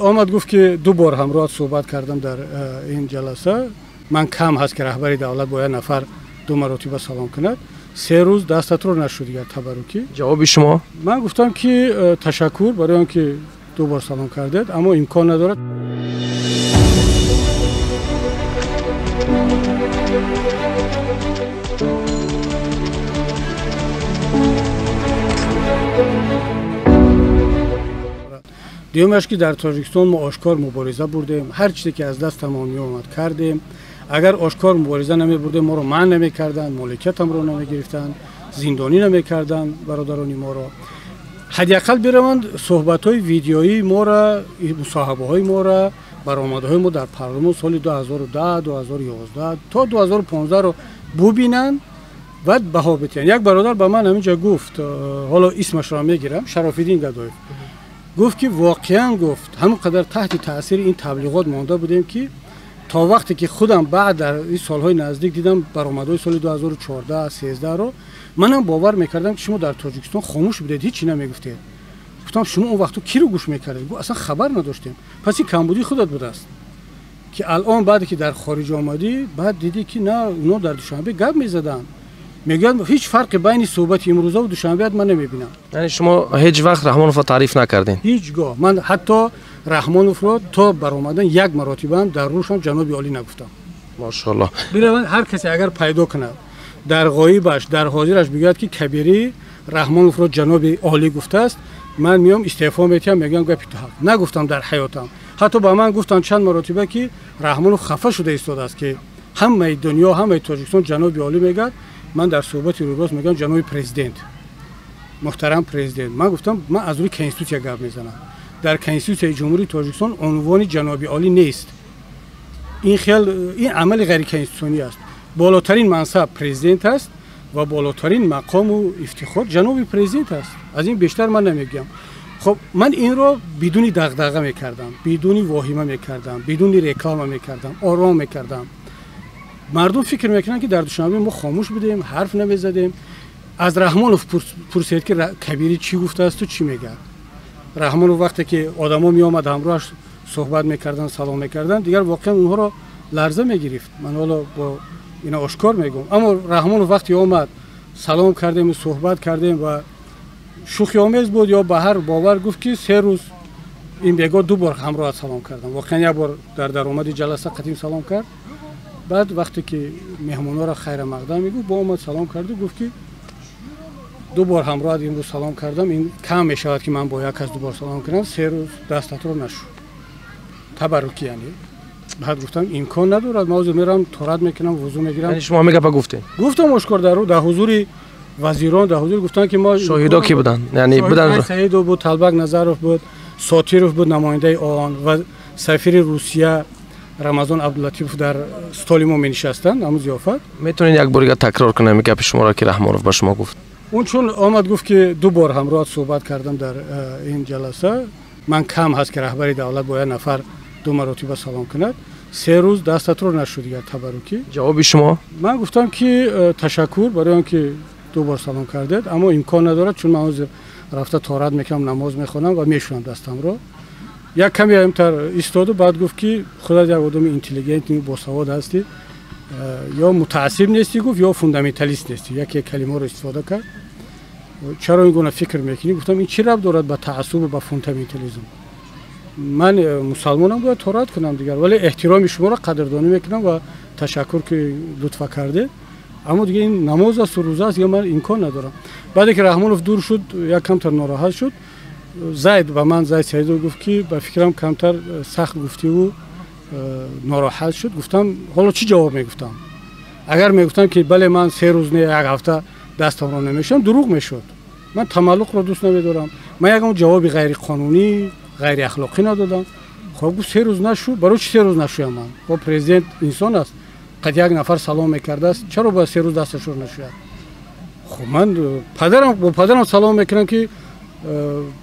آمد گفت که دو بار همراه صحبت کردم در این جلسه. من کم هست که رهبری دولت باید نفر دو مرتبه سلام کند. 3 روز دستت رو نشد دیگر تبرکی. جواب شما؟ من گفتم که تشکر برای آنکه 2 بار سلام کردید، اما امکان ندارد. دیومش که در تاجیکستان ما آشکار مبارزه بردیم، هر چیزی که از دست ما می اومد کردیم. اگر آشکار مبارزه نمی بردیم ما رو منع نمی کردن، مالکیتم رو نمی گرفتن، زندانی نمی کردن برادران ما را. حداقل بروند صحبت های ویدیویی ما را، مصاحبه های ما را، برآمده های ما در پارلمان سال 2010 2011 تا 2015 رو ببینن و بها بدن. یک برادر به من همینجا گفت، حالا اسمش را میگیرم، شراف‌الدین گدایف، گفت که واقعا گفت همونقدر تحت تاثیر این تبلیغات مانده بودیم که تا وقتی که خودم بعد در این سالهای نزدیک دیدم برآمدهای سال 2014 13 رو، منم باور میکردم که شما در تاجیکستان خاموش بودید، هیچی نمیگفتید. گفتم شما اون وقت کی رو گوش میکردید؟ گفت اصلا خبر نداشتیم. پس این کمبودی خودت بود است که الان بعد که در خارج آمدی بعد دیدی که نه اونا در دوشنبه گپ میزدن. میگن هیچ فرق بین صحبت امروزه و دوشنبه من نمیبینم. یعنی شما هیچ وقت رحمانوف تعریف نکردین؟ هیچگاه. من حتی رحمانوف را تا برآمدن یک مرتبه هم در روشم جناب عالی نگفتم. ماشاءالله. ببین هر کسی اگر پیدا کنه در غایبش در حاضرش بگوید که کبیری رحمانوف را جناب عالی گفته است، من میام استعفا میدم، میگم گپ تو حق نگفتم در حیاتم. حتی با من گفتن چند مرتبه که رحمانوف خفه شده ایستاده است که همه دنیا همه تاجیکستان جناب عالی میگه. من در صحبت روز میگم جناب پرزیدنت، محترم پرزیدنت. من گفتم من از روی کنستیتوسیا گپ میزنم. در کنستیتوسیای جمهوری تاجیکستان عنوان جناب عالی نیست. این عمل غیر کنستیتوشنی است. بالاترین منصب پرزیدنت است و بالاترین مقام و افتخار جناب پرزیدنت است. از این بیشتر من نمیگم. خب من این رو بدون دغدغه میکردم، بدون واهمه میکردم، بدون رکلام میکردم، آرام میکردم. مردم فکر میکنن که در دوشنبه ما خاموش بودیم، حرف نمیزدیم. از رحمانوف پرسید که کبیری چی گفته است و چی میگه. رحمانوف وقتی که آدما می آمد همراهش صحبت میکردن، سلام میکردن، دیگر واقعا اونها رو لرزه میگرفت. من حالا با اینا آشکار میگم. اما رحمانوف وقتی آمد سلام کردیم، صحبت کردیم و شوخی آمیز بود یا به هر باور گفت که 3 روز این بیگا 2 بار همراه سلام کردم. واقعا یک بار در درآمد جلسه قدیم سلام کرد. بعد وقتی که مهمونا را خیر مقدم میگو با اومد سلام کرد و گفت که 2 بار همراه امروز سلام کردم، این کم میشود که من با یک از 2 بار سلام کردم، 3 روز دستت رو نشو تبرکی. یعنی بعد گفتم امکان ندارد، من میرم تورات میکنم، وضو میگیرم. یعنی شما میگه گفتین؟ گفتم اشکار در حضور وزیران، در حضور گفتن که ما شاهدا کی بودن؟ یعنی بودن سعید بود، طلبک نظروف بود، ساتیروف بود نماینده آن و سفیر روسیه رمضان عبداللطیف در استالیمو می نشستند. اما ضیافت میتونین یک بار تکرار کنم گپ شما را که رحمانوف با شما گفت؟ اون چون آمد گفت که 2 بار همراه صحبت کردم در این جلسه. من کم هست که رهبری دولت باید نفر 2 مرتبه سلام کند. 3 روز دستت رو نشد دیگر تبرکی. جواب شما؟ من گفتم که تشکر برای آنکه 2 بار سلام کردید، اما امکان ندارد چون من رفته تورات میکنم، نماز میخونم و میشونم دستم رو. یک کمی همتر ایستاد و بعد گفت که خودت یک آدم اینتلیجنت و باسواد هستی، یا متعصب نیستی گفت یا فوندامنتالیست نیستی. یک کلمه رو استفاده کرد. چرا این گونه فکر میکنی؟ گفتم این چی ربط دارد به تعصب و به فوندامنتالیسم؟ من مسلمانم باید تورات کنم دیگر، ولی احترام شما را قدردانی میکنم و تشکر که لطف کرده، اما دیگه این نماز است و روزه است یا من امکان ندارم. بعد که رحمانوف دور شد یک کمتر ناراحت شد. زید و من زید سعید گفت که به فکرم کمتر سخت گفتی و ناراحت شد. گفتم حالا چی جواب میگفتم؟ اگر میگفتم که بله من 3 روز نه 1 هفته دستم رو نمیشم، دروغ میشد. من تملق رو دوست نمیدارم. من یکم جواب غیر قانونی غیر اخلاقی ندادم. خب 3 روز نشو، برای چی 3 روز نشویم؟ من با پرزیدنت انسان است، قد یک نفر سلام میکرده است، چرا با 3 روز دستش رو نشوید؟ خب من پدرم سلام میکنم که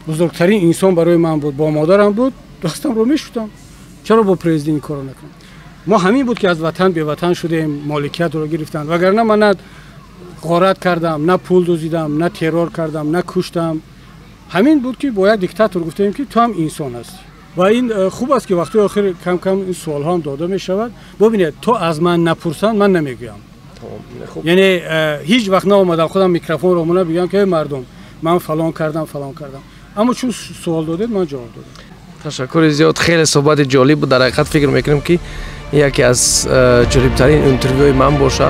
بزرگترین انسان برای من بود، با مادرم بود، دستم رو میشوتم. چرا با پرزیدنت کارو نکنم؟ ما همین بود که از وطن به وطن شدیم، مالکیت رو گرفتن. وگرنه من نه غارت کردم، نه پول دزدیدم، نه ترور کردم، نه کشتم. همین بود که با یک دیکتاتور گفتیم که تو هم انسان هستی. و این خوب است که وقتی آخر کم کم این سوال ها هم داده می شود. ببینید تو از من نپرسن من نمیگویم. یعنی هیچ وقت ناومدم خودم میکروفون رو منو بگم که مردم من فلان کردم. اما چون سوال دادید من جواب دادم. تشکر زیاد، خیلی صحبت جالب بود. در حقیقت فکر میکنم که یکی از جالبترین اینترویوهای من باشه.